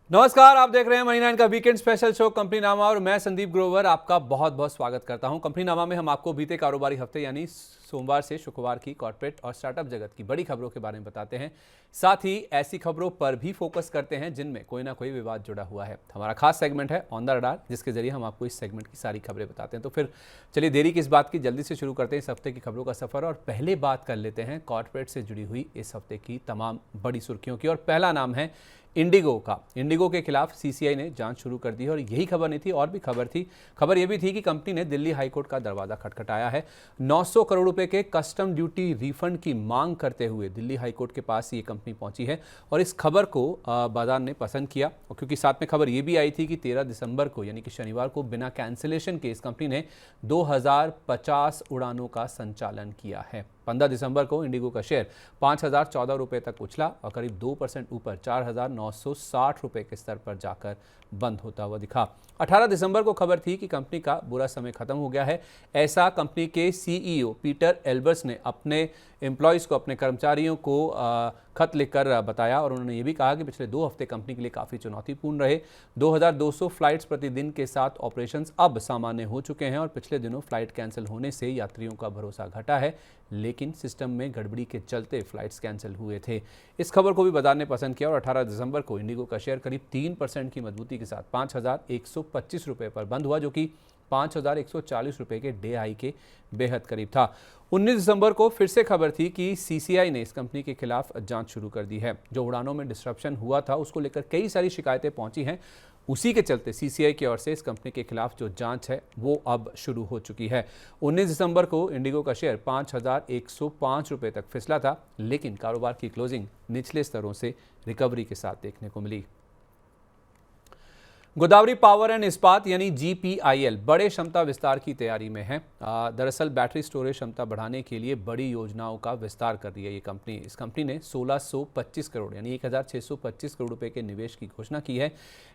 नमस्कार, आप देख रहे हैं मनी 9 का वीकेंड स्पेशल शो कंपनी नामा और मैं संदीप ग्रोवर आपका बहुत बहुत स्वागत करता हूं। कंपनी नामा में हम आपको बीते कारोबारी हफ्ते यानी सोमवार से शुक्रवार की कॉर्पोरेट और स्टार्टअप जगत की बड़ी खबरों के बारे में बताते हैं। साथ ही ऐसी खबरों पर भी फोकस करते हैं जिनमें कोई ना कोई विवाद जुड़ा हुआ है। हमारा खास सेगमेंट है ऑन द रडार, जिसके जरिए हम आपको इस सेगमेंट की सारी खबरें बताते हैं। तो फिर चलिए देरी किस बात की, जल्दी से शुरू करते हैं इस हफ्ते की खबरों का सफर। और पहले बात कर लेते हैं कॉर्पोरेट से जुड़ी हुई इस हफ्ते की तमाम बड़ी सुर्खियों की। और पहला नाम है इंडिगो का। इंडिगो के खिलाफ सीसीआई ने जांच शुरू कर दी है और यही खबर नहीं थी, और भी खबर थी। खबर यह भी थी कि कंपनी ने दिल्ली हाईकोर्ट का दरवाजा खटखटाया है। 900 करोड़ रुपए के कस्टम ड्यूटी रिफंड की मांग करते हुए दिल्ली हाईकोर्ट के पास ये कंपनी पहुंची है। और इस खबर को बाजार ने पसंद किया, और क्योंकि साथ में खबर यह भी आई थी कि 13 दिसंबर को यानी कि शनिवार को बिना कैंसिलेशन के इस कंपनी ने 2050 उड़ानों का संचालन किया है। 15 दिसंबर को इंडिगो का शेयर 5014 रुपये तक उछला और करीब 2% ऊपर 4960 रुपये के स्तर पर जाकर बंद होता हुआ दिखा। 18 दिसंबर को खबर थी कि कंपनी का बुरा समय खत्म हो गया है। ऐसा कंपनी के सीईओ पीटर एल्बर्स ने अपने एम्प्लॉयज़ को, अपने कर्मचारियों को खत लिखकर बताया, और उन्होंने ये भी कहा कि पिछले 2 हफ्ते कंपनी के लिए काफ़ी चुनौतीपूर्ण रहे। 2200 फ्लाइट्स प्रतिदिन के साथ ऑपरेशंस अब सामान्य हो चुके हैं, और पिछले दिनों फ्लाइट कैंसिल होने से यात्रियों का भरोसा घटा है, लेकिन सिस्टम में गड़बड़ी के चलते फ्लाइट्स कैंसिल हुए थे। इस खबर को भी बाजार ने पसंद किया और 18 दिसंबर को इंडिगो का शेयर करीब 3% की मजबूती के साथ 5125 रुपये पर बंद हुआ, जो कि 5140 रुपये के डे हाई के बेहद करीब था। 19 दिसंबर को फिर से खबर थी कि सीसीआई ने इस कंपनी के खिलाफ जांच शुरू कर दी है। जो उड़ानों में डिस्ट्रप्शन हुआ था उसको लेकर कई सारी शिकायतें पहुंची हैं। उसी के चलते सीसीआई की ओर से इस कंपनी के खिलाफ जो जांच है वो अब शुरू हो चुकी है। 19 दिसंबर को इंडिगो का शेयर 5105 रुपये तक फिसला था, लेकिन कारोबार की क्लोजिंग निचले स्तरों से रिकवरी के साथ देखने को मिली। गोदावरी पावर एंड इस्पात यानी जीपीआईएल बड़े क्षमता विस्तार की तैयारी में है। दरअसल बैटरी स्टोरेज क्षमता बढ़ाने के लिए बड़ी योजनाओं का विस्तार कर रही है ये कंपनी। इस कंपनी ने 1625 करोड़ यानी 1625 करोड़ रुपए के निवेश की घोषणा की है।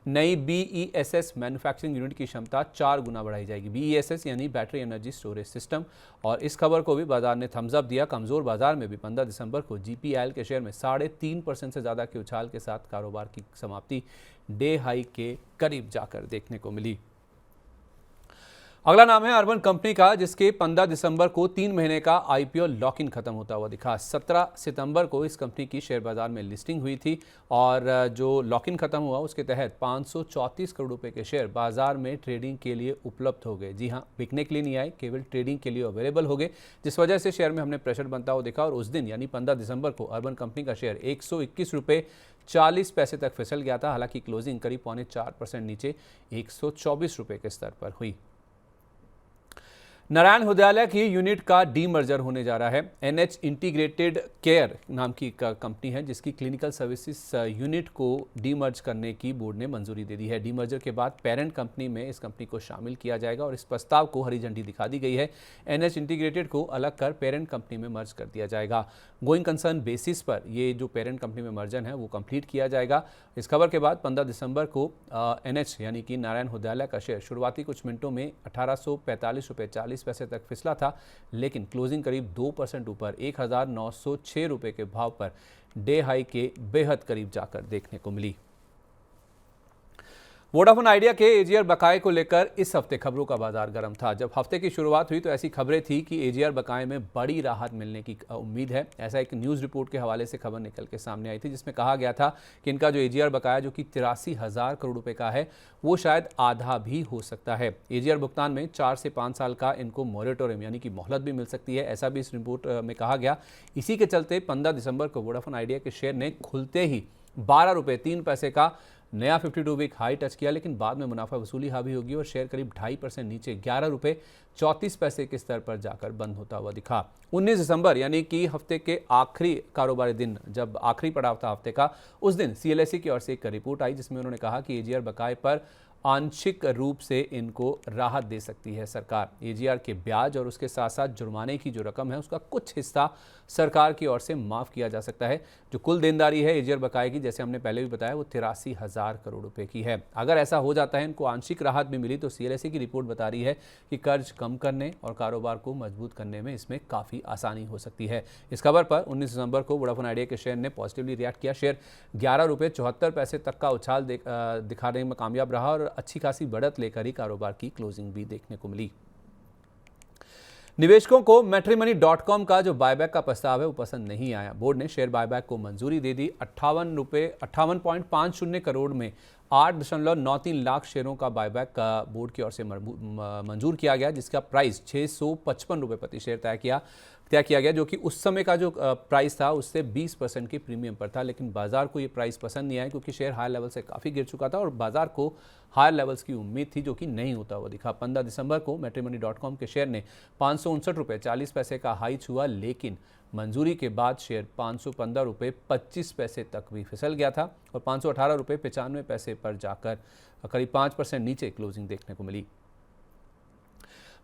नई बीईएसएस मैन्युफैक्चरिंग यूनिट की क्षमता 4 गुना बढ़ाई जाएगी। बीईएसएस यानी बैटरी एनर्जी स्टोरेज सिस्टम। और इस खबर को भी बाजार ने थम्स अप दिया। कमजोर बाजार में भी 15 दिसंबर को जीपीआईएल के शेयर में 3.5% से ज़्यादा के उछाल के साथ कारोबार की समाप्ति डे हाई के करीब जाकर देखने को मिली। अगला नाम है अर्बन कंपनी का, जिसके 15 दिसंबर को 3 महीने का आईपीओ लॉक इन खत्म होता हुआ दिखा। 17 सितंबर को इस कंपनी की शेयर बाजार में लिस्टिंग हुई थी, और जो लॉक इन खत्म हुआ उसके तहत 534 करोड़ रुपए के शेयर बाजार में ट्रेडिंग के लिए उपलब्ध हो गए। जी हाँ, बिकने के लिए नहीं आए, केवल ट्रेडिंग के लिए अवेलेबल हो गए, जिस वजह से शेयर में हमने प्रेशर बनता हुआ दिखा। और उस दिन यानी 15 दिसंबर को अर्बन कंपनी का शेयर 121 रुपये 40 पैसे तक फिसल गया था। हालांकि क्लोजिंग करीब 4.25% नीचे 124 रुपये के स्तर पर हुई। नारायण हृदयालय की यूनिट का डीमर्जर होने जा रहा है। एनएच इंटीग्रेटेड केयर नाम की कंपनी है, जिसकी क्लिनिकल सर्विसेज यूनिट को डीमर्ज करने की बोर्ड ने मंजूरी दे दी है। डीमर्जर के बाद पेरेंट कंपनी में इस कंपनी को शामिल किया जाएगा, और इस प्रस्ताव को हरी झंडी दिखा दी गई है। एनएच इंटीग्रेटेड को अलग कर पेरेंट कंपनी में मर्ज कर दिया जाएगा। गोइंग कंसर्न बेसिस पर ये जो पेरेंट कंपनी में मर्जन है वो कंप्लीट किया जाएगा। इस खबर के बाद 15 दिसंबर को एनएच यानी कि नारायण हृदयालय का शेयर शुरुआती कुछ मिनटों में 1845 रुपये 40 पैसे तक फिसला था, लेकिन क्लोजिंग करीब 2% ऊपर 1906 रुपये के भाव पर डे हाई के बेहद करीब जाकर देखने को मिली। वोडाफोन आइडिया के एजीआर बकाये को लेकर इस हफ्ते खबरों का बाजार गर्म था। जब हफ्ते की शुरुआत हुई तो ऐसी खबरें थी कि एजीआर बकाये में बड़ी राहत मिलने की उम्मीद है। ऐसा एक न्यूज़ रिपोर्ट के हवाले से खबर निकल के सामने आई थी, जिसमें कहा गया था कि इनका जो एजीआर बकाया जो कि 83,000 करोड़ रुपए का है, वो शायद आधा भी हो सकता है। एजीआर भुगतान में 4 से 5 साल का इनको मॉरेटोरियम यानी कि मोहलत भी मिल सकती है, ऐसा भी इस रिपोर्ट में कहा गया। इसी के चलते 15 दिसंबर को वोडाफोन आइडिया के शेयर ने खुलते ही 12 रुपये 3 पैसे का नया 52 वीक हाई टच किया, लेकिन बाद में मुनाफा वसूली हावी होगी और शेयर करीब 2.5% नीचे 11 रुपये 34 पैसे के स्तर पर जाकर बंद होता हुआ दिखा। 19 दिसंबर यानी कि हफ्ते के आखिरी कारोबारी दिन, जब आखिरी पड़ाव था हफ्ते का, उस दिन सीएलएसई की ओर से एक रिपोर्ट आई, जिसमें उन्होंने कहा कि एजीआर बकाये पर आंशिक रूप से इनको राहत दे सकती है सरकार। एजीआर के ब्याज और उसके साथ साथ जुर्माने की जो रकम है उसका कुछ हिस्सा सरकार की ओर से माफ़ किया जा सकता है। जो कुल देनदारी है एजीआर बकाये की, जैसे हमने पहले भी बताया, वो 83,000 करोड़ रुपए की है। अगर ऐसा हो जाता है, इनको आंशिक राहत भी मिली, तो सीएलएसए की रिपोर्ट बता रही है कि कर्ज कम करने और कारोबार को मजबूत करने में इसमें काफ़ी आसानी हो सकती है। इस खबर पर 19 दिसंबर को वोडाफोन आइडिया के शेयर ने पॉजिटिवली रिएक्ट किया। शेयर 11 रुपये 74 पैसे तक का उछाल दिखाने में कामयाब रहा और अच्छी खासी बढ़त लेकर ही कारोबार की क्लोजिंग भी देखने को मिली। निवेशकों को मैट्रिमनी.com का जो बायबैक का प्रस्ताव है वो पसंद नहीं आया। बोर्ड ने शेयर बायबैक को मंजूरी दे दी। 58.50 करोड़ में 8.93 लाख शेयरों का बायबैक का बोर्ड की ओर से मंजूर किया गया, जिसका प्राइस 655 रुपये प्रति शेयर तय किया गया, जो कि उस समय का जो प्राइस था उससे 20% की प्रीमियम पर था। लेकिन बाजार को ये प्राइस पसंद नहीं आया, क्योंकि शेयर हाई लेवल से काफ़ी गिर चुका था और बाजार को हायर लेवल्स की उम्मीद थी, जो कि नहीं होता हुआ दिखा। 15 दिसंबर को मैट्रिमनी.com के शेयर ने 559 रुपये 40 पैसे का हाई छुआ, लेकिन मंजूरी के बाद शेयर 515 रुपये 25 पैसे तक भी फिसल गया था और 518 रुपये 95 पैसे पर जाकर करीब 5% नीचे क्लोजिंग देखने को मिली।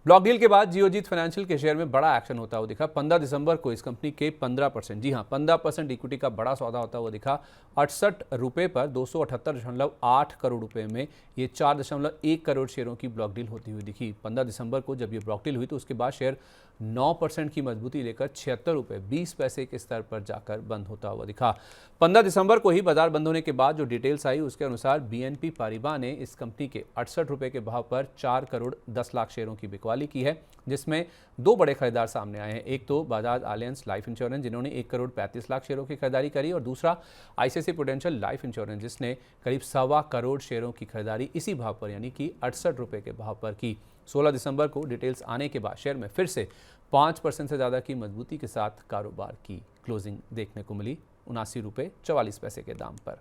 ब्लॉक डील के बाद जियोजीत फाइनेंशियल के शेयर में बड़ा एक्शन होता हुआ दिखा। 15 दिसंबर को इस कंपनी के 15%, जी हाँ 15% इक्विटी का बड़ा सौदा होता हुआ दिखा। 68 रुपये पर 278.8 करोड़ रुपए में ये 4.1 करोड़ शेयरों की ब्लॉक डील होती हुई दिखी। 15 दिसंबर को जब ये ब्लॉक डील हुई तो उसके बाद शेयर 9% की मजबूती लेकर 76 रुपये 20 पैसे के स्तर पर जाकर बंद होता हुआ दिखा। 15 दिसंबर को ही बाजार बंद होने के बाद जो डिटेल्स आई उसके अनुसार बीएनपी पारिबा ने इस कंपनी के 68 रुपये के भाव पर 4 करोड़ 10 लाख शेयरों की बिकवाली की है, जिसमें दो बड़े खरीदार सामने आए हैं। एक तो बजाज एलियंस लाइफ इंश्योरेंस, जिन्होंने 1 करोड़ 35 लाख शेयरों की खरीदारी करी, और दूसरा आईसीआईसीआई प्रूडेंशियल लाइफ इंश्योरेंस, जिसने करीब 1.25 करोड़ शेयरों की खरीदारी इसी भाव पर यानी कि 68 रुपये के भाव पर की। 16 दिसंबर को डिटेल्स आने के बाद शेयर में फिर से 5% से ज़्यादा की मजबूती के साथ कारोबार की क्लोजिंग देखने को मिली 79 रुपये 44 पैसे के दाम पर।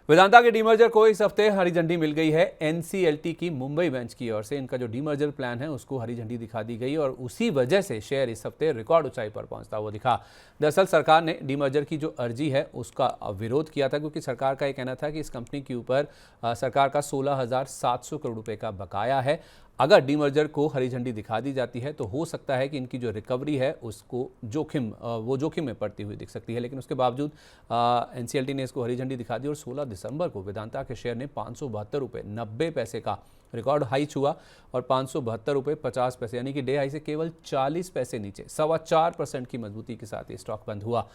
वेदांता के डीमर्जर को इस हफ्ते हरी झंडी मिल गई है। एनसीएलटी की मुंबई बेंच की ओर से इनका जो डीमर्जर प्लान है उसको हरी झंडी दिखा दी गई और उसी वजह से शेयर इस हफ्ते रिकॉर्ड ऊंचाई पर पहुंचता हुआ दिखा। दरअसल सरकार ने डीमर्जर की जो अर्जी है उसका विरोध किया था, क्योंकि सरकार का ये कहना था कि इस कंपनी के ऊपर सरकार का 16,700 करोड़ रुपए का बकाया है। अगर डीमर्जर को हरी झंडी दिखा दी जाती है तो हो सकता है कि इनकी जो रिकवरी है उसको जोखिम में पड़ती हुई दिख सकती है। लेकिन उसके बावजूद एनसीएलटी ने इसको हरी झंडी दिखा दी और 16 दिसंबर को वेदांता के शेयर ने 572 रुपये 90 पैसे का रिकॉर्ड हाई छुआ और 572 रुपये 50 पैसे यानी कि डे हाई से केवल 40 पैसे नीचे 4.25% की मजबूती के साथ ये स्टॉक बंद हुआ।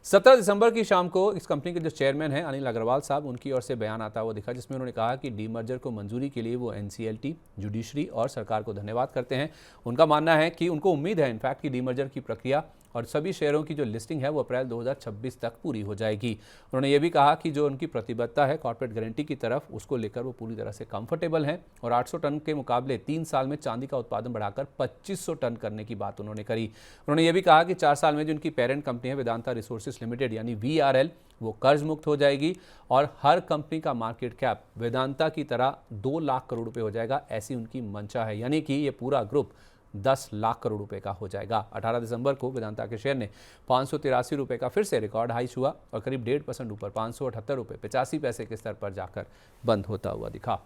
17 दिसंबर की शाम को इस कंपनी के जो चेयरमैन हैं अनिल अग्रवाल साहब, उनकी ओर से बयान आता हुआ दिखा, जिसमें उन्होंने कहा कि डीमर्जर को मंजूरी के लिए वो एनसीएलटी, जुडिशरी और सरकार को धन्यवाद करते हैं। उनका मानना है कि उनको उम्मीद है इनफैक्ट कि डीमर्जर की प्रक्रिया और सभी शेयरों की जो लिस्टिंग है वो अप्रैल 2026 तक पूरी हो जाएगी। उन्होंने ये भी कहा कि जो उनकी प्रतिबद्धता है कॉर्पोरेट गारंटी की तरफ, उसको लेकर वो पूरी तरह से कंफर्टेबल हैं और 800 टन के मुकाबले 3 साल में चांदी का उत्पादन बढ़ाकर 2500 टन करने की बात उन्होंने करी। उन्होंने ये भी कहा कि 4 साल में जो उनकी पेरेंट कंपनी है वेदांता रिसोर्सेज लिमिटेड यानी VRL, वो कर्ज मुक्त हो जाएगी और हर कंपनी का मार्केट कैप वेदांता की तरह 2 लाख करोड़ रुपए हो जाएगा, ऐसी उनकी मंशा है। यानी कि ये पूरा ग्रुप 10 लाख करोड़ रुपए का हो जाएगा। 18 दिसंबर को वेदांता के शेयर ने 583 रुपए का फिर से रिकॉर्ड हाई छुआ और करीब 1.5% ऊपर 578 रुपये 85 पैसे के स्तर पर जाकर बंद होता हुआ दिखा।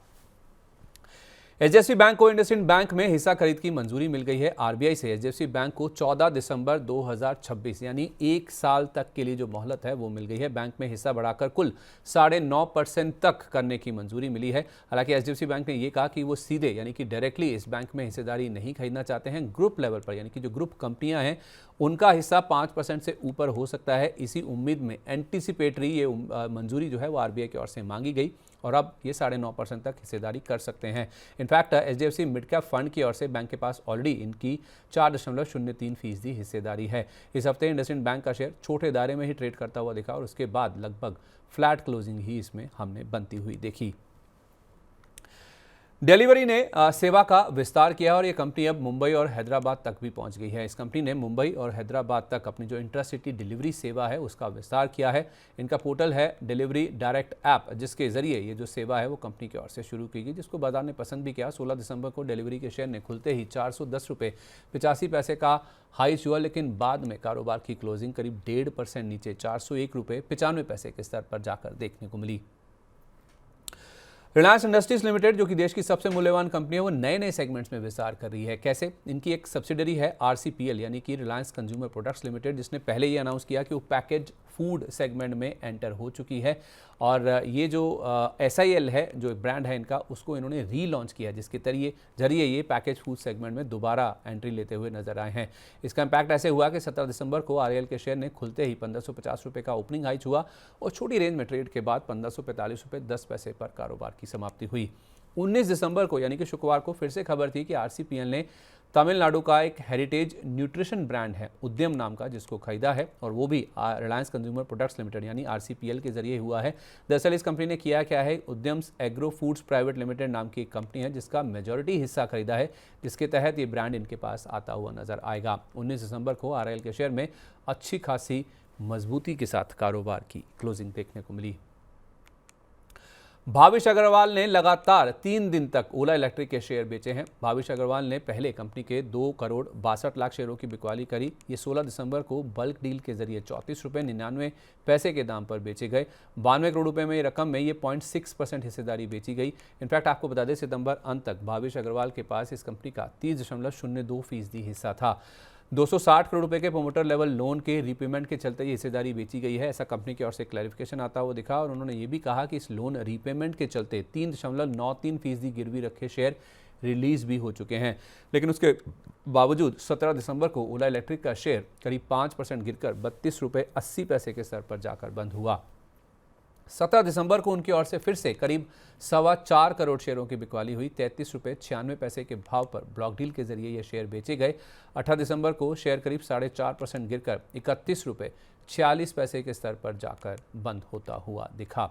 एचडीएफसी बैंक को इंडसइंड बैंक में हिस्सा खरीद की मंजूरी मिल गई है। आरबीआई से एचडीएफसी बैंक को 14 दिसंबर 2026 यानी 1 साल तक के लिए जो मोहलत है वो मिल गई है। बैंक में हिस्सा बढ़ाकर कुल 9.5% तक करने की मंजूरी मिली है। हालांकि एचडीएफसी बैंक ने ये कहा कि वो सीधे यानी कि डायरेक्टली इस बैंक में हिस्सेदारी नहीं खरीदना चाहते हैं। ग्रुप लेवल पर यानी कि जो ग्रुप कंपनियां हैं उनका हिस्सा 5% से ऊपर हो सकता है। इसी उम्मीद में एंटीसिपेटरी ये मंजूरी जो है वो आरबीआई की ओर से मांगी गई और अब ये 9.5% तक हिस्सेदारी कर सकते हैं। In fact HDFC mid cap fund की ओर से बैंक के पास ऑलरेडी इनकी 4.03% हिस्सेदारी है। इस हफ्ते इंडसइंड बैंक का शेयर छोटे दायरे में ही ट्रेड करता हुआ दिखा और उसके बाद लगभग फ्लैट क्लोजिंग ही इसमें हमने बनती हुई देखी। डिलीवरी ने सेवा का विस्तार किया और ये कंपनी अब मुंबई और हैदराबाद तक भी पहुंच गई है। इस कंपनी ने मुंबई और हैदराबाद तक अपनी जो इंट्रासिटी डिलीवरी सेवा है उसका विस्तार किया है। इनका पोर्टल है डिलीवरी डायरेक्ट ऐप, जिसके जरिए ये जो सेवा है वो कंपनी की ओर से शुरू की गई, जिसको बाजार ने पसंद भी किया। 16 दिसंबर को डिलीवरी के शेयर ने खुलते ही 410 रुपये 85 पैसे का हाई छुआ, लेकिन बाद में कारोबार की क्लोजिंग करीब 1.5% नीचे 401 रुपये 95 पैसे के स्तर पर जाकर देखने को मिली। रिलायंस इंडस्ट्रीज लिमिटेड, जो कि देश की सबसे मूल्यवान कंपनी है, वो नए नए सेगमेंट्स में विस्तार कर रही है। कैसे? इनकी एक सब्सिडरी है RCPL यानी कि रिलायंस कंज्यूमर प्रोडक्ट्स लिमिटेड, जिसने पहले ये अनाउंस किया कि वो पैकेज फूड सेगमेंट में एंटर हो चुकी है। और ये जो SIL है, जो ब्रांड है इनका, उसको इन्होंने रीलॉन्च किया, जिसके जरिए ये पैकेज फूड सेगमेंट में दोबारा एंट्री लेते हुए नजर आए हैं। इसका इम्पैक्ट ऐसे हुआ कि 17 दिसंबर को RIL के शेयर ने खुलते ही 1550 रुपये का ओपनिंग हाई हुआ और छोटी रेंज में ट्रेड के बाद 1545 रुपये 10 पैसे पर कारोबार की समाप्ति हुई। 19 दिसंबर को यानी कि शुक्रवार को फिर से खबर थी कि RCPL ने तमिलनाडु का एक हेरिटेज न्यूट्रिशन ब्रांड है उद्यम नाम का, जिसको खरीदा है, और वो भी रिलायंस कंज्यूमर प्रोडक्ट्स लिमिटेड यानी RCPL के जरिए हुआ है। दरअसल इस कंपनी ने किया क्या है, उद्यम्स एग्रो फूड्स प्राइवेट लिमिटेड नाम की एक कंपनी है जिसका मेजॉरिटी हिस्सा खरीदा है, जिसके तहत ये ब्रांड इनके पास आता हुआ नजर आएगा। 19 दिसंबर को RIL के शेयर में अच्छी खासी मजबूती के साथ कारोबार की क्लोजिंग देखने को मिली। भाविश अग्रवाल ने लगातार 3 दिन तक ओला इलेक्ट्रिक के शेयर बेचे हैं। भाविश अग्रवाल ने पहले कंपनी के 2 करोड़ 62 लाख शेयरों की बिकवाली करी। ये 16 दिसंबर को बल्क डील के जरिए 34 रुपये 99 पैसे के दाम पर बेचे गए। 92 करोड़ रुपए में ये रकम में ये 0.6% हिस्सेदारी बेची गई। इनफैक्ट आपको बता दें, सितंबर अंत तक भाविश अग्रवाल के पास इस कंपनी का 30.02% हिस्सा था। 260 करोड़ रुपए के प्रोमोटर लेवल लोन के रीपेमेंट के चलते ये हिस्सेदारी बेची गई है, ऐसा कंपनी की ओर से क्लैरिफिकेशन आता हुआ दिखा। और उन्होंने ये भी कहा कि इस लोन रीपेमेंट के चलते 3.93% गिरवी रखे शेयर रिलीज भी हो चुके हैं। लेकिन उसके बावजूद 17 दिसंबर को ओला इलेक्ट्रिक का शेयर करीब 5% गिरकर 32 रुपये 80 पैसे के स्तर पर जाकर बंद हुआ। 17 दिसंबर को उनकी ओर से फिर से करीब 4.25 करोड़ शेयरों की बिकवाली हुई। 33 रुपये 96 पैसे के भाव पर ब्लॉक डील के जरिए ये शेयर बेचे गए। 18 दिसंबर को शेयर करीब 4.5% गिरकर 31 रुपये 46 पैसे के स्तर पर जाकर बंद होता हुआ दिखा।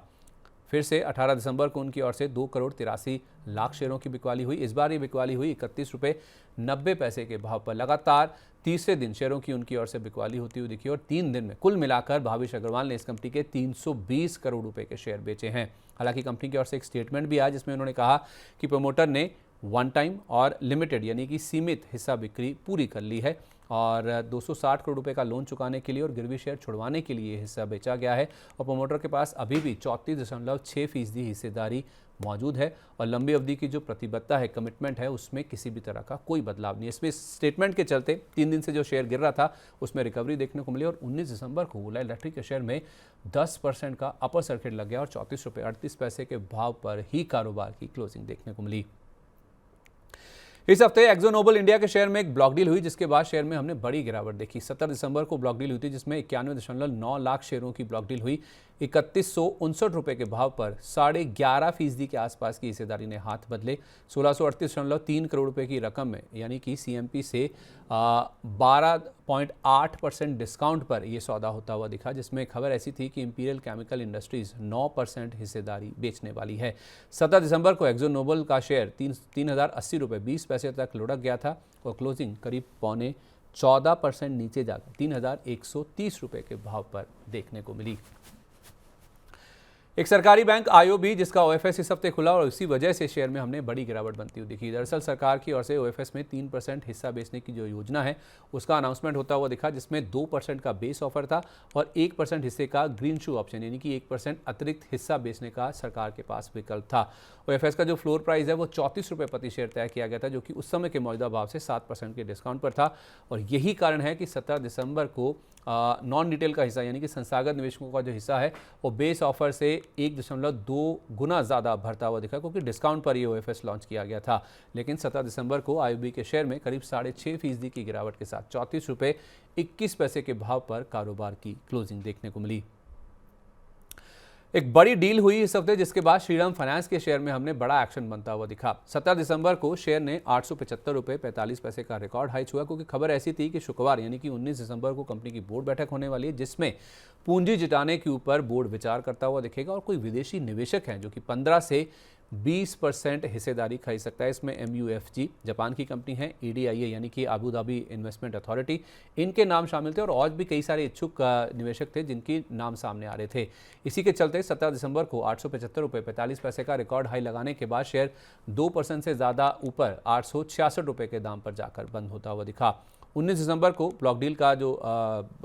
फिर से 18 दिसंबर को उनकी ओर से 2 करोड़ 83 लाख शेयरों की बिकवाली हुई। इस बार ये बिकवाली हुई 31 रुपये 90 पैसे के भाव पर। लगातार तीसरे दिन शेयरों की उनकी ओर से बिकवाली होती हुई दिखी और 3 दिन में कुल मिलाकर भाविश अग्रवाल ने इस कंपनी के 320 करोड़ रुपए के शेयर बेचे हैं। हालांकि कंपनी की ओर से एक स्टेटमेंट भी आया जिसमें उन्होंने कहा कि प्रमोटर ने वन टाइम और लिमिटेड यानी कि सीमित हिस्सा बिक्री पूरी कर ली है और 260 करोड़ रुपए का लोन चुकाने के लिए और गिरवी शेयर छुड़वाने के लिए हिस्सा बेचा गया है। और प्रमोटर के पास अभी भी 34.6% हिस्सेदारी मौजूद है और लंबी अवधि की जो प्रतिबद्धता है, कमिटमेंट है, उसमें किसी भी तरह का कोई बदलाव नहीं है। इसमें स्टेटमेंट के चलते 3 दिन से जो शेयर गिर रहा था उसमें रिकवरी देखने को मिली और 19 दिसंबर को ओला इलेक्ट्रिक के शेयर में 10% का अपर सर्किट लग गया और 34 रुपये 38 पैसे के भाव पर ही कारोबार की क्लोजिंग देखने को मिली। इस हफ्ते एक्जो नोबल इंडिया के शेयर में एक ब्लॉक डील हुई जिसके बाद शेयर में हमने बड़ी गिरावट देखी। 17 दिसंबर को ब्लॉक डील हुई थी जिसमें 91.9 लाख शेयरों की ब्लॉक डील हुई। 3159 रुपये के भाव पर 11.5% के आसपास की हिस्सेदारी ने हाथ बदले। 1638.3 करोड़ रुपए की रकम में यानी कि CMP से 12.8% डिस्काउंट पर यह सौदा होता हुआ दिखा, जिसमें खबर ऐसी थी कि इंपीरियल केमिकल इंडस्ट्रीज 9% हिस्सेदारी बेचने वाली है। 17 दिसंबर को एक्जो नोबल का शेयर 3080 रुपये 20 पैसे तक लुढ़क गया था और क्लोजिंग करीब 14% नीचे जाकर 3130 रुपये के भाव पर देखने को मिली। एक सरकारी बैंक IOB जिसका OFS इस हफ्ते खुला और इसी वजह से शेयर में हमने बड़ी गिरावट बनती हुई दिखी। दरअसल सरकार की ओर से OFS में 3% हिस्सा बेचने की जो योजना है उसका अनाउंसमेंट होता हुआ दिखा, जिसमें 2% का बेस ऑफर था और 1% हिस्से का ग्रीन शू ऑप्शन यानी कि 1% अतिरिक्त हिस्सा बेचने का सरकार के पास विकल्प था। OFS का जो फ्लोर प्राइस है वो 34 रुपये प्रति शेयर तय किया गया था, जो कि उस समय के मौजूदा भाव से 7% के डिस्काउंट पर था। और यही कारण है कि 17 दिसंबर को नॉन रिटेल का हिस्सा यानी कि संस्थागत निवेशकों का जो हिस्सा है वो बेस ऑफर से 1.2 गुना ज़्यादा भरता हुआ दिखा, क्योंकि डिस्काउंट पर ये OFS लॉन्च किया गया था। लेकिन 17 दिसंबर को IOB के शेयर में करीब 6.5% की गिरावट के साथ 34 रुपये 21 पैसे के भाव पर कारोबार की क्लोजिंग देखने को मिली। एक बड़ी डील हुई इस हफ्ते जिसके बाद श्रीराम फाइनेंस के शेयर में हमने बड़ा एक्शन बनता हुआ दिखा। 17 दिसंबर को शेयर ने 875 रुपये 45 पैसे का रिकॉर्ड हाई छुआ, क्योंकि खबर ऐसी थी कि शुक्रवार यानी कि 19 दिसंबर को कंपनी की बोर्ड बैठक होने वाली है जिसमें पूंजी जुटाने के ऊपर बोर्ड विचार करता हुआ दिखेगा और कोई विदेशी निवेशक हैं जो कि 15 से 20% हिस्सेदारी खरीद सकता है। इसमें MUFG जापान की कंपनी है, ADIA यानी कि अबू धाबी इन्वेस्टमेंट अथॉरिटी, इनके नाम शामिल थे और और भी कई सारे इच्छुक निवेशक थे जिनके नाम सामने आ रहे थे। इसी के चलते 17 दिसंबर को 875 रुपये 45 पैसे का रिकॉर्ड हाई लगाने के बाद शेयर 2% से ज़्यादा ऊपर 866 रुपये के दाम पर जाकर बंद होता हुआ दिखा। 19 दिसंबर को ब्लॉक डील का जो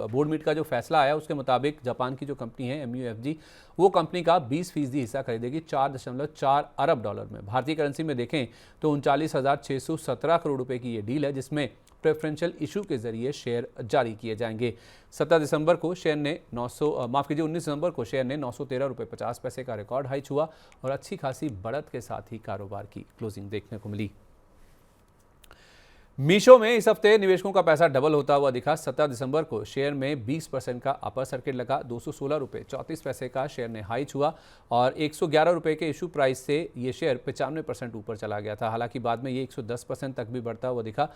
बोर्ड मीट का जो फैसला आया उसके मुताबिक जापान की जो कंपनी है MUFG वो कंपनी का 20% हिस्सा खरीदेगी 4.4 अरब डॉलर में। भारतीय करेंसी में देखें तो 39,617 करोड़ रुपए की ये डील है, जिसमें प्रेफरेंशियल इशू के जरिए शेयर जारी किए जाएंगे। 19 दिसंबर को शेयर ने 913 रुपये 50 पैसे का रिकॉर्ड हाई छुआ और अच्छी खासी बढ़त के साथ ही कारोबार की क्लोजिंग देखने को मिली। मीशो में इस हफ्ते निवेशकों का पैसा डबल होता हुआ दिखा। 17 दिसंबर को शेयर में 20% का अपर सर्किट लगा। 216 रुपये 34 पैसे का शेयर ने हाई छुआ और 111 रुपये के इशू प्राइस से ये शेयर 95% ऊपर चला गया था। हालांकि बाद में ये 110% तक भी बढ़ता हुआ दिखा।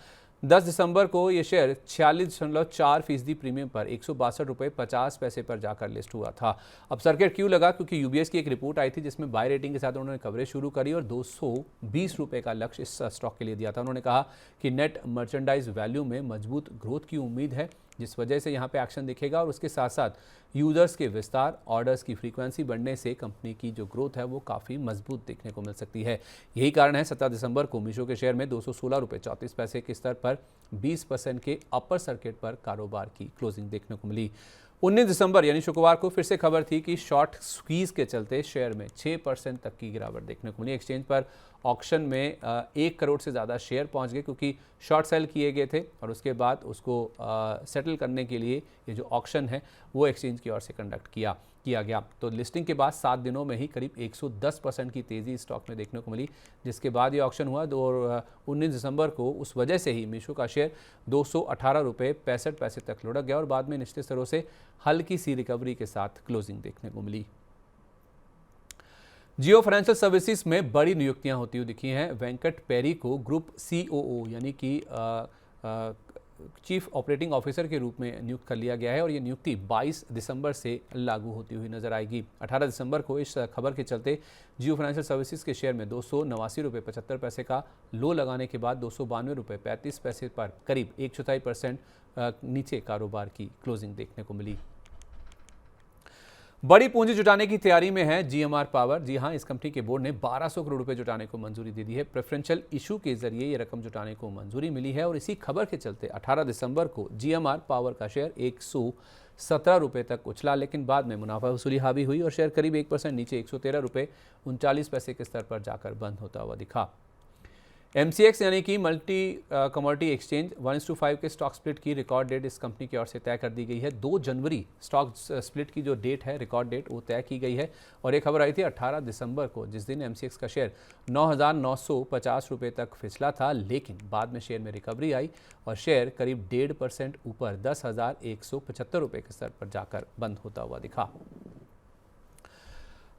10 दिसंबर को ये शेयर 46.4% प्रीमियम पर 162 रुपये 50 पैसे पर जाकर लिस्ट हुआ था। अब सर्किट क्यों लगा? क्योंकि यूबीएस की एक रिपोर्ट आई थी जिसमें बाय रेटिंग के साथ उन्होंने कवरेज शुरू करी और 220 रुपये का लक्ष्य इस स्टॉक के लिए दिया था। उन्होंने कहा कि नेट मर्चेंडाइज वैल्यू में मजबूत ग्रोथ की उम्मीद है, जिस वजह से यहाँ पे एक्शन दिखेगा और उसके साथ साथ यूजर्स के विस्तार, ऑर्डर्स की फ्रीक्वेंसी बढ़ने से कंपनी की जो ग्रोथ है वो काफ़ी मजबूत देखने को मिल सकती है। यही कारण है 17 दिसंबर को मीशो के शेयर में 216 रुपये 34 पैसे के स्तर पर 20% के अपर सर्किट पर कारोबार की क्लोजिंग देखने को मिली। 19 दिसंबर यानी शुक्रवार को फिर से खबर थी कि शॉर्ट स्क्वीज के चलते शेयर में 6% तक की गिरावट देखने को मिली। एक्सचेंज पर ऑक्शन में 1 करोड़ से ज़्यादा शेयर पहुंच गए क्योंकि शॉर्ट सेल किए गए थे और उसके बाद उसको सेटल करने के लिए ये जो ऑक्शन है वो एक्सचेंज की ओर से कंडक्ट किया गया। तो लिस्टिंग के बाद 7 दिनों में ही करीब 110% की तेज़ी स्टॉक में देखने को मिली, जिसके बाद ये ऑक्शन हुआ और 19 दिसंबर को उस वजह से ही मीशो का शेयर 218 रुपये 65 पैसे तक लुढ़क गया और बाद में निचले स्तरों से हल्की सी रिकवरी के साथ क्लोजिंग देखने को मिली। जियो फाइनेंशियल सर्विसेज में बड़ी नियुक्तियां होती हुई दिखी हैं। वेंकट पेरी को ग्रुप COO यानी कि चीफ ऑपरेटिंग ऑफिसर के रूप में नियुक्त कर लिया गया है और ये नियुक्ति 22 दिसंबर से लागू होती हुई नजर आएगी। 18 दिसंबर को इस खबर के चलते जियो फाइनेंशियल सर्विसेज के शेयर में 289 रुपये 75 पैसे का लो लगाने के बाद 292 रुपये 35 पैसे पर करीब 1/4% नीचे कारोबार की क्लोजिंग देखने को मिली। बड़ी पूंजी जुटाने की तैयारी में है GMR पावर। जी हां, इस कंपनी के बोर्ड ने 1200 करोड़ रुपए जुटाने को मंजूरी दे दी है। प्रेफरेंशियल इशू के जरिए ये रकम जुटाने को मंजूरी मिली है और इसी खबर के चलते 18 दिसंबर को GMR पावर का शेयर 117 रुपये तक उछला, लेकिन बाद में मुनाफा वसूली हावी हुई और शेयर करीब 1% नीचे 113 रुपये 39 पैसे के स्तर पर जाकर बंद होता हुआ दिखा। MCX यानी कि मल्टी कमोडिटी एक्सचेंज 1:5 के स्टॉक स्प्लिट की रिकॉर्ड डेट इस कंपनी की ओर से तय कर दी गई है। 2 जनवरी स्टॉक स्प्लिट की जो डेट है, रिकॉर्ड डेट, वो तय की गई है और ये खबर आई थी 18 दिसंबर को, जिस दिन MCX का शेयर 9,950 रुपये तक फिसला था, लेकिन बाद में शेयर में रिकवरी आई और शेयर करीब 1.5% ऊपर 10,175 रुपये के स्तर पर जाकर बंद होता हुआ दिखा।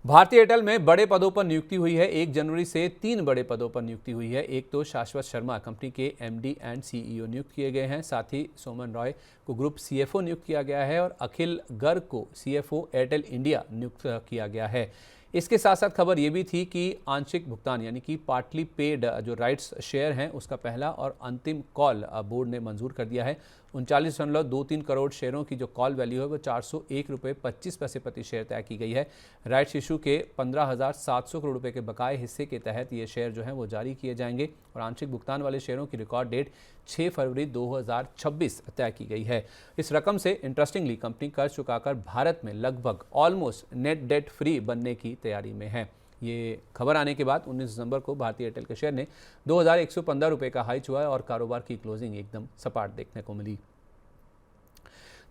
भारतीय एयरटेल में बड़े पदों पर नियुक्ति हुई है। 1 जनवरी से 3 बड़े पदों पर नियुक्ति हुई है। एक तो शाश्वत शर्मा कंपनी के MD एंड CEO नियुक्त किए गए हैं, साथ ही सोमन रॉय को ग्रुप CFO नियुक्त किया गया है और अखिल गर्ग को CFO एयरटेल इंडिया नियुक्त किया गया है। इसके साथ साथ खबर ये भी थी कि आंशिक भुगतान यानी कि पार्टली पेड जो राइट्स शेयर हैं उसका पहला और अंतिम कॉल बोर्ड ने मंजूर कर दिया है। 39.23 करोड़ शेयरों की जो कॉल वैल्यू है वो 401 रुपये 25 पैसे प्रति शेयर तय की गई है। राइट्स इशू के 15,700 करोड़ रुपए के बकाये हिस्से के तहत ये शेयर जो हैं वो जारी किए जाएंगे और आंशिक भुगतान वाले शेयरों की रिकॉर्ड डेट 6 फरवरी 2026 तय की गई है। इस रकम से इंटरेस्टिंगली कंपनी कर्ज चुकाकर भारत में लगभग ऑलमोस्ट नेट डेट फ्री बनने की तैयारी में है। ये खबर आने के बाद 19 दिसंबर को भारतीय एयरटेल के शेयर ने 2,115 रुपये का हाई छुआ और कारोबार की क्लोजिंग एकदम सपाट देखने को मिली।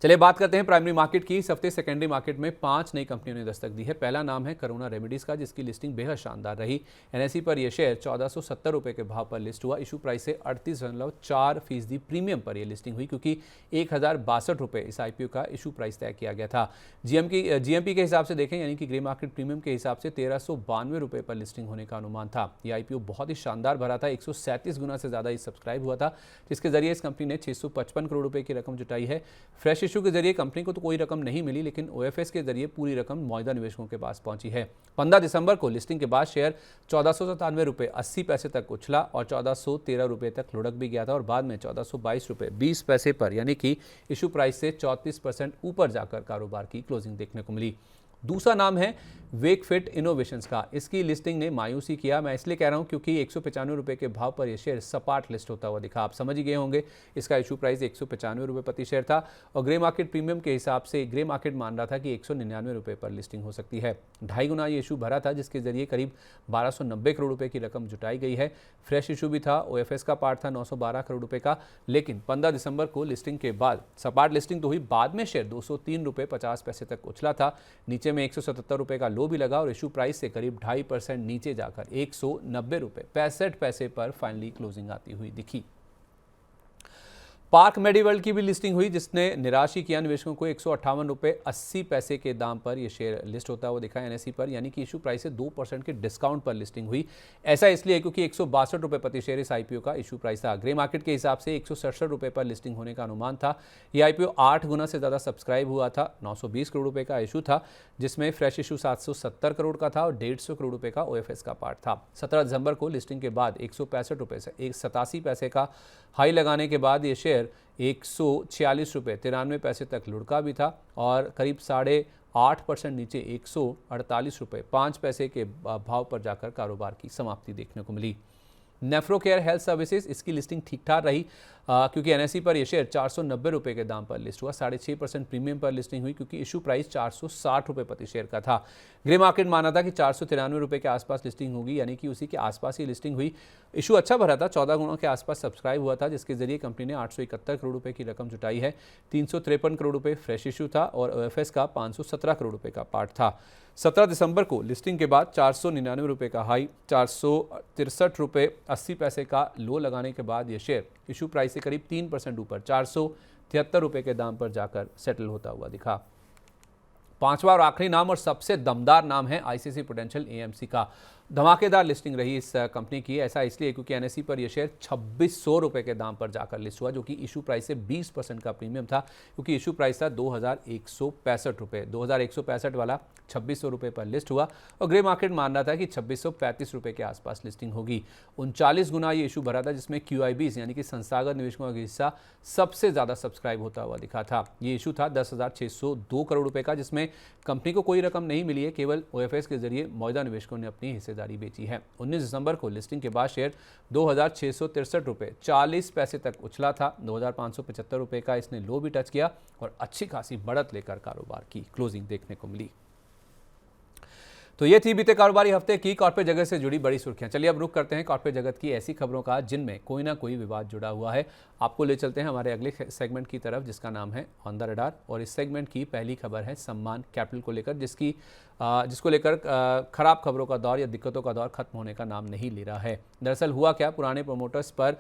चलिए बात करते हैं प्राइमरी मार्केट की। इस हफ्ते सेकेंडरी मार्केट में 5 नई कंपनियों ने दस्तक दी है। पहला नाम है करुणा रेमेडीज का, जिसकी लिस्टिंग बेहद शानदार रही। NSE पर यह शेयर 1470 रुपये के भाव पर लिस्ट हुआ। इशू प्राइस से 38.4% प्रीमियम पर यह लिस्टिंग हुई क्योंकि 1,062 रुपये इस IPO का इशू प्राइस तय किया गया था। GMP के हिसाब से देखें यानी कि ग्रे मार्केट प्रीमियम के हिसाब से 1392 रुपये पर लिस्टिंग होने का अनुमान था। यह IPO बहुत ही शानदार भरा था। 137 गुना से ज़्यादा सब्सक्राइब हुआ था, जिसके जरिए इस कंपनी ने 655 करोड़ रुपये की रकम जुटाई है। फ्रेश इशू के जरिए कंपनी को तो कोई रकम नहीं मिली, लेकिन OFS के जरिए पूरी रकम मौजूदा निवेशकों के पास पहुंची है। 15 दिसंबर को लिस्टिंग के बाद शेयर 1497 रुपये 80 पैसे तक उछला और 1413 रुपये तक लुढ़क भी गया था और बाद में 1422 रुपये 20 पैसे पर यानी कि इशू प्राइस से 34% ऊपर जाकर कारोबार की क्लोजिंग देखने को मिली। दूसरा नाम है वेकफिट इनोवेशंस का। इसकी लिस्टिंग ने मायूसी किया। मैं इसलिए कह रहा हूं क्योंकि 195 रुपये के भाव पर यह शेयर सपाट लिस्ट होता हुआ दिखा। आप समझ ही गए होंगे, इसका इशू प्राइस 195 रुपये प्रति शेयर था और ग्रे मार्केट प्रीमियम के हिसाब से ग्रे मार्केट मान रहा था कि 199 रुपये पर लिस्टिंग हो सकती है। 2.5 गुना ये इशू भरा था, जिसके जरिए करीब 1290 करोड़ रुपए की रकम जुटाई गई है। फ्रेश इशू भी था, ओएफएस का पार्ट था 912 करोड़ रुपए का, लेकिन 15 दिसंबर को लिस्टिंग के बाद सपाट लिस्टिंग तो हुई, बाद में शेयर 203 रुपये 50 पैसे तक उछला था। नीचे में 177 रुपये का लो भी लगा और इशू प्राइस से करीब 2.5% नीचे जाकर 190 रुपये 65 पैसे पर फाइनली क्लोजिंग आती हुई दिखी। पार्क मेडीवर्ल्ड की भी लिस्टिंग हुई, जिसने निराश ही किया निवेशकों को। 158 रुपये 80 पैसे के दाम पर यह शेयर लिस्ट होता हुआ दिखा एनएसई पर, यानी कि इशू प्राइस से 2% के डिस्काउंट पर लिस्टिंग हुई। ऐसा इसलिए क्योंकि 162 रुपये प्रति शेयर इस आईपीओ का इशू प्राइस था। ग्रे मार्केट के हिसाब से 167 रुपये पर लिस्टिंग होने का अनुमान था। यह आईपीओ 8 गुना से ज़्यादा सब्सक्राइब हुआ था। 920 करोड़ रुपये का इशू था, जिसमें फ्रेश इशू 770 करोड़ का था और 150 करोड़ रुपये का ओएफएस का पार्ट था। 17 दिसंबर को लिस्टिंग के बाद 165 रुपये से 87 पैसे का हाई लगाने के बाद ये शेयर 146 रुपये 93 पैसे तक लुढ़का भी था और करीब 8.5% नीचे 148 रुपये 5 पैसे के भाव पर जाकर कारोबार की समाप्ति देखने को मिली। नेफ्रोकेयर हेल्थ सर्विसेज, इसकी लिस्टिंग ठीक ठाक रही क्योंकि एनएसई पर यह शेयर 490 रुपये के दाम पर लिस्ट हुआ। 6.5% प्रीमियम पर लिस्टिंग हुई क्योंकि इशू प्राइस 460 रुपये प्रति शेयर का था। ग्रे मार्केट माना था कि 493 रुपये के आसपास लिस्टिंग होगी, यानी कि उसी के आसपास ही लिस्टिंग हुई। इशू अच्छा भरा था, 14 गुणों के आसपास सब्सक्राइब हुआ था, जिसके जरिए कंपनी ने 871 करोड़ रुपये की रकम जुटाई है। 353 करोड़ रुपये फ्रेश इशू था और ओएफएस का 517 करोड़ रुपये का पार्ट था। 17 दिसंबर को लिस्टिंग के बाद 499 रुपये का हाई, 463 रुपये 80 पैसे का लो लगाने के बाद ये शेयर इशू प्राइस से करीब 3% ऊपर 473 रुपये के दाम पर जाकर सेटल होता हुआ दिखा। पांचवा और आखिरी नाम और सबसे दमदार नाम है आईसीसी प्रूडेंशियल एएमसी का। धमाकेदार लिस्टिंग रही इस कंपनी की। ऐसा इसलिए क्योंकि एनएसई पर यह शेयर 2600 रुपये के दाम पर जाकर लिस्ट हुआ, जो कि इशू प्राइस से 20% का प्रीमियम था, क्योंकि इशू प्राइस था 2165 रुपये। 2165 वाला 2600 रुपये पर लिस्ट हुआ और ग्रे मार्केट मान रहा था कि 2635 रुपये के आसपास लिस्टिंग होगी। 39 गुना ये इशू भरा था, जिसमें QIBs यानी कि संस्थागत निवेशकों का हिस्सा सबसे ज़्यादा सब्सक्राइब होता हुआ दिखा था। ये इशू था 10,602 करोड़ रुपये का, जिसमें कंपनी को कोई रकम नहीं मिली है, केवल ओएफएस के जरिए मौजूदा निवेशकों ने अपनी हिस्सेदारी बेची है। 19 दिसंबर को लिस्टिंग के बाद शेयर 2,663 रुपये 40 पैसे तक उछला था। 2,575 रुपये का इसने लो भी टच किया और अच्छी खासी बढ़त लेकर कारोबार की क्लोजिंग देखने को मिली। तो ये थी बीते कारोबारी हफ्ते की कॉर्पोरेट जगत से जुड़ी बड़ी सुर्खियां। चलिए अब रुक करते हैं कॉर्पोरेट जगत की ऐसी खबरों का जिनमें कोई ना कोई विवाद जुड़ा हुआ है। आपको ले चलते हैं हमारे अगले सेगमेंट की तरफ, जिसका नाम है ऑन द रडार। और इस सेगमेंट की पहली खबर है सम्मान कैपिटल को लेकर, जिसको लेकर खराब खबरों का दौर या दिक्कतों का दौर खत्म होने का नाम नहीं ले रहा है। दरअसल हुआ क्या, पुराने प्रोमोटर्स पर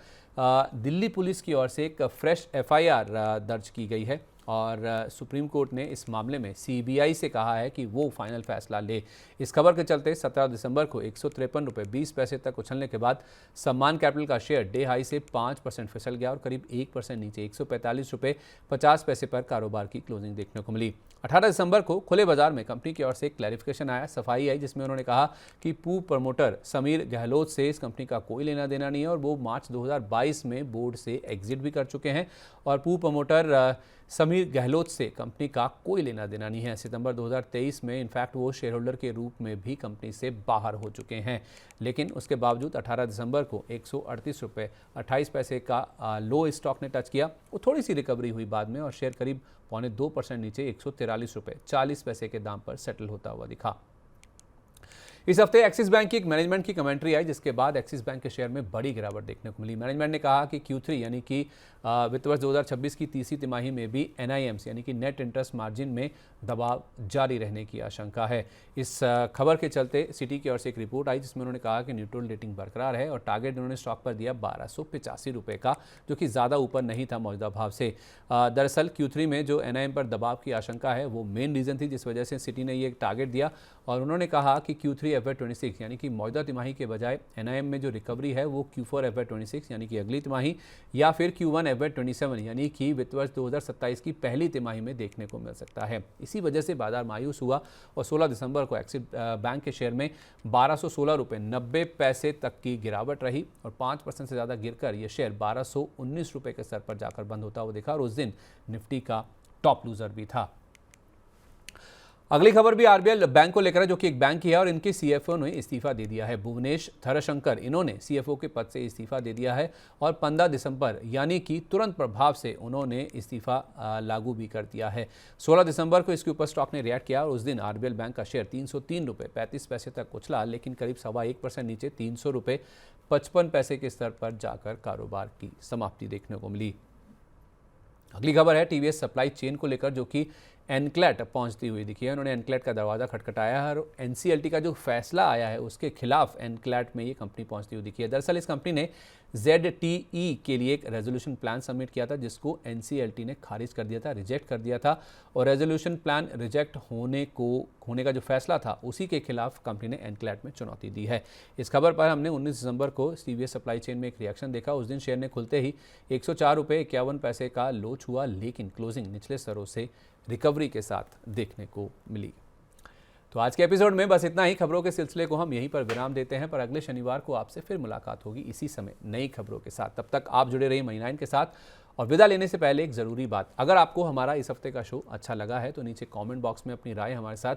दिल्ली पुलिस की ओर से एक फ्रेश FIR दर्ज की गई है और सुप्रीम कोर्ट ने इस मामले में CBI से कहा है कि वो फाइनल फैसला ले। इस खबर के चलते 17 दिसंबर को 153 रुपये 20 पैसे तक उछलने के बाद सम्मान कैपिटल का शेयर डे हाई से 5% फिसल गया और करीब 1% नीचे 145 रुपये 50 पैसे पर कारोबार की क्लोजिंग देखने को मिली। 18 दिसंबर को खुले बाजार में कंपनी की ओर से एक क्लैरिफिकेशन आया, सफाई आई, जिसमें उन्होंने कहा कि पूर्व प्रमोटर समीर गहलोत से इस कंपनी का कोई लेना देना नहीं है और वो मार्च 2022 में बोर्ड से एग्जिट भी कर चुके हैं और पूर्व प्रमोटर समीर गहलोत से कंपनी का कोई लेना देना नहीं है। सितंबर 2023 में इनफैक्ट वो शेयर होल्डर के रूप में भी कंपनी से बाहर हो चुके हैं, लेकिन उसके बावजूद 18 दिसंबर को 138 रुपये 28 पैसे का लो स्टॉक ने टच किया। वो थोड़ी सी रिकवरी हुई बाद में और शेयर करीब 0.25% नीचे 143 रुपये 40 पैसे के दाम पर सेटल होता हुआ दिखा। इस हफ्ते एक्सिस बैंक की एक मैनेजमेंट की कमेंट्री आई, जिसके बाद एक्सिस बैंक के शेयर में बड़ी गिरावट देखने को मिली। मैनेजमेंट ने कहा कि Q3 यानी कि वित्त वर्ष 2026 की तीसरी तिमाही में भी NIMs यानी कि नेट इंटरेस्ट मार्जिन में दबाव जारी रहने की आशंका है। इस खबर के चलते सिटी की ओर से एक रिपोर्ट आई, जिसमें उन्होंने कहा कि न्यूट्रल रेटिंग बरकरार है और टारगेट उन्होंने स्टॉक पर दिया 1285 रुपये का, जो कि ज़्यादा ऊपर नहीं था मौजूदा भाव से। दरअसल Q3 में जो NIM पर दबाव की आशंका है वो मेन रीज़न थी, जिस वजह से सिटी ने ये टारगेट दिया और उन्होंने कहा कि Q3 FY26 यानी कि मौजूदा तिमाही के बजाय NIM में जो रिकवरी है वो Q4 FY26 यानी कि अगली तिमाही या फिर Q1 FY27 यानी कि वित्त वर्ष 2027 की पहली तिमाही में देखने को मिल सकता है। इसी वजह से बाजार मायूस हुआ और 16 दिसंबर को एक्सिस बैंक के शेयर में 1216 रुपये 90 पैसे तक की गिरावट रही और 5% से ज़्यादा गिरकर यह शेयर 1219 रुपये के स्तर पर जाकर बंद होता हुआ दिखा और उस दिन निफ्टी का टॉप लूजर भी था। अगली खबर भी आरबीएल बैंक को लेकर है, जो कि एक बैंक ही है और इनके सीएफओ ने इस्तीफा दे दिया है। भुवनेश थरशंकर, इन्होंने सीएफओ के पद से इस्तीफा दे दिया है और 15 दिसंबर यानी कि तुरंत प्रभाव से उन्होंने इस्तीफा लागू भी कर दिया है। 16 दिसंबर को इसके ऊपर स्टॉक ने रिएक्ट किया और उस दिन आरबीएल बैंक का शेयर 303 रुपये 35 पैसे तक उछला, लेकिन करीब 1.25% नीचे 300 रुपये 55 पैसे के स्तर पर जाकर कारोबार की समाप्ति देखने को मिली। अगली खबर है टीवीएस सप्लाई चेन को लेकर, जो कि एनक्लेट पहुंचती हुई दिखी है। उन्होंने एनक्लेट का दरवाज़ा खटखटाया है और एनसीएलटी का जो फैसला आया है उसके खिलाफ एनक्लेट में ये कंपनी पहुंचती हुई दिखी है। दरअसल इस कंपनी ने ZTE के लिए एक रेजोल्यूशन प्लान सबमिट किया था, जिसको एनसीएलटी ने खारिज कर दिया था, रिजेक्ट कर दिया था। और रेजोल्यूशन प्लान रिजेक्ट होने का जो फैसला था उसी के खिलाफ कंपनी ने एनक्लेट में चुनौती दी है। इस खबर पर हमने 19 दिसंबर को टीवीएस सप्लाई चेन में एक रिएक्शन देखा। उस दिन शेयर ने खुलते ही 104 रुपये 51 पैसे का लोच हुआ, लेकिन क्लोजिंग निचले स्तरों से रिकवरी के साथ देखने को मिली। तो आज के एपिसोड में बस इतना ही। खबरों के सिलसिले को हम यहीं पर विराम देते हैं, पर अगले शनिवार को आपसे फिर मुलाकात होगी इसी समय नई खबरों के साथ। तब तक आप जुड़े रहिए मनी 9 के साथ। और विदा लेने से पहले एक ज़रूरी बात, अगर आपको हमारा इस हफ्ते का शो अच्छा लगा है तो नीचे कमेंट बॉक्स में अपनी राय हमारे साथ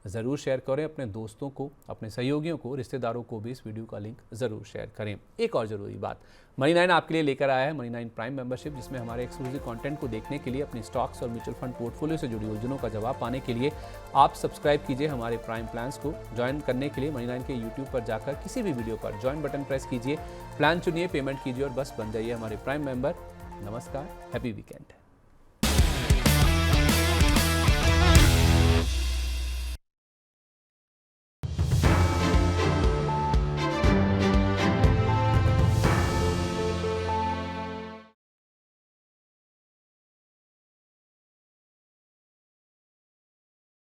ज़रूर शेयर करें। अपने दोस्तों को, अपने सहयोगियों को, रिश्तेदारों को भी इस वीडियो का लिंक ज़रूर शेयर करें। एक और ज़रूरी बात, मनी 9 आपके लिए लेकर आया है मनी 9 प्राइम मेंबरशिप, जिसमें हमारे एक्सक्लूसिव कंटेंट को देखने के लिए, अपनी स्टॉक्स और म्यूचुअल फंड पोर्टफोलियो से जुड़ी उलझनों का जवाब पाने के लिए आप सब्सक्राइब कीजिए हमारे प्राइम प्लान्स को। ज्वाइन करने के लिए मनी 9 के यूट्यूब पर जाकर किसी भी वीडियो पर ज्वाइन बटन प्रेस कीजिए, प्लान चुनिए, पेमेंट कीजिए और बस बन जाइए हमारे प्राइम मेंबर। नमस्कार, हैप्पी वीकेंड।